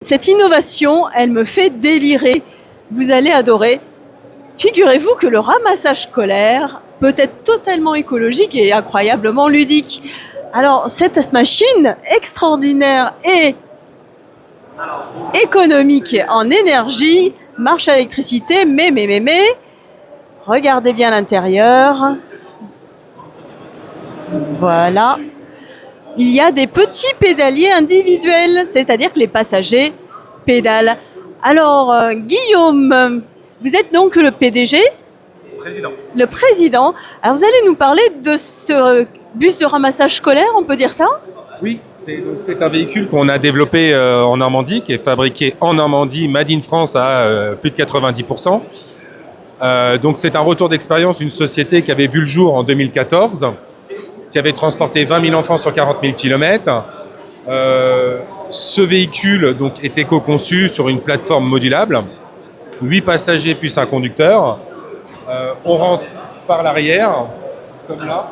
Cette innovation, elle me fait délirer. Vous allez adorer. Figurez-vous que le ramassage scolaire peut être totalement écologique et incroyablement ludique. Alors, cette machine extraordinaire et économique en énergie marche à l'électricité, mais, regardez bien l'intérieur. Voilà. Il y a des petits pédaliers individuels, c'est-à-dire que les passagers pédalent. Alors, Guillaume, vous êtes donc le PDG ? Président. Le président. Alors, vous allez nous parler de ce bus de ramassage scolaire, on peut dire ça ? Oui, c'est un véhicule qu'on a développé en Normandie, qui est fabriqué en Normandie, made in France à plus de 90%. Donc c'est un retour d'expérience d'une société qui avait vu le jour en 2014, qui avait transporté 20 000 enfants sur 40 000 km. Ce véhicule donc, est éco-conçu sur une plateforme modulable, 8 passagers plus un conducteur. On rentre par l'arrière, comme là.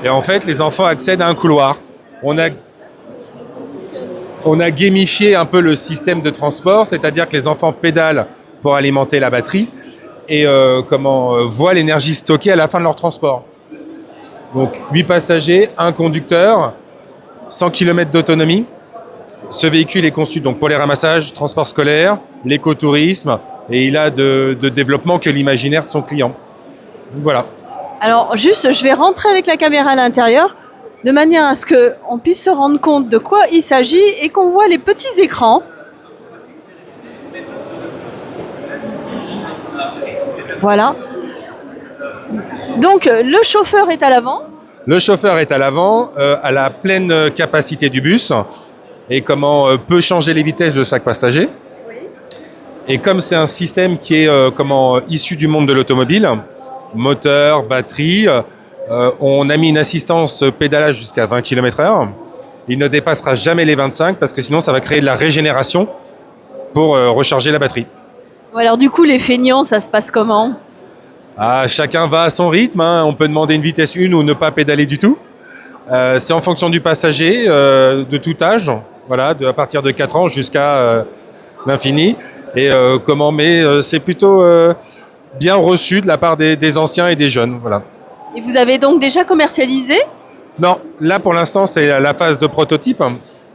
Et en fait, les enfants accèdent à un couloir. On a gamifié un peu le système de transport, c'est-à-dire que les enfants pédalent pour alimenter la batterie et voient l'énergie stockée à la fin de leur transport. Donc 8 passagers, un conducteur, 100 km d'autonomie. Ce véhicule est conçu donc pour les ramassages, transport scolaire, l'écotourisme, et il a de développement que l'imaginaire de son client. Donc voilà. Alors, juste, je vais rentrer avec la caméra à l'intérieur, de manière à ce qu'on puisse se rendre compte de quoi il s'agit et qu'on voit les petits écrans. Voilà. Donc, le chauffeur est à l'avant. Le chauffeur est à l'avant, à la pleine capacité du bus, et peut changer les vitesses de chaque passager. Et comme c'est un système qui est issu du monde de l'automobile, moteur, batterie, on a mis une assistance pédalage jusqu'à 20 km/h. Il ne dépassera jamais les 25 parce que sinon ça va créer de la régénération pour recharger la batterie. Alors du coup, les feignants, ça se passe comment ? Chacun va à son rythme, hein. On peut demander une vitesse 1 ou ne pas pédaler du tout. C'est en fonction du passager, de tout âge, voilà, à partir de 4 ans jusqu'à l'infini. Et c'est plutôt bien reçu de la part des anciens et des jeunes. Voilà. Et vous avez donc déjà commercialisé ? Non, là pour l'instant c'est la phase de prototype,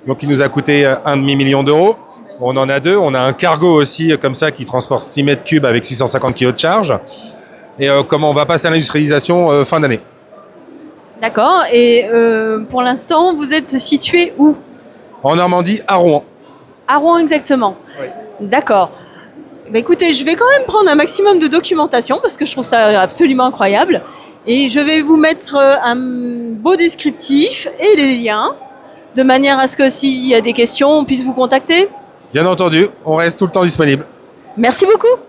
donc il nous a coûté 1,5 million d'euros. On en a 2, on a un cargo aussi comme ça qui transporte 6 mètres cubes avec 650 kg de charge. Et on va passer à l'industrialisation fin d'année. D'accord, et pour l'instant vous êtes situé où ? En Normandie, à Rouen. À Rouen exactement. Oui. D'accord. Écoutez, je vais quand même prendre un maximum de documentation parce que je trouve ça absolument incroyable. Et je vais vous mettre un beau descriptif et les liens, de manière à ce que s'il y a des questions, on puisse vous contacter. Bien entendu, on reste tout le temps disponible. Merci beaucoup.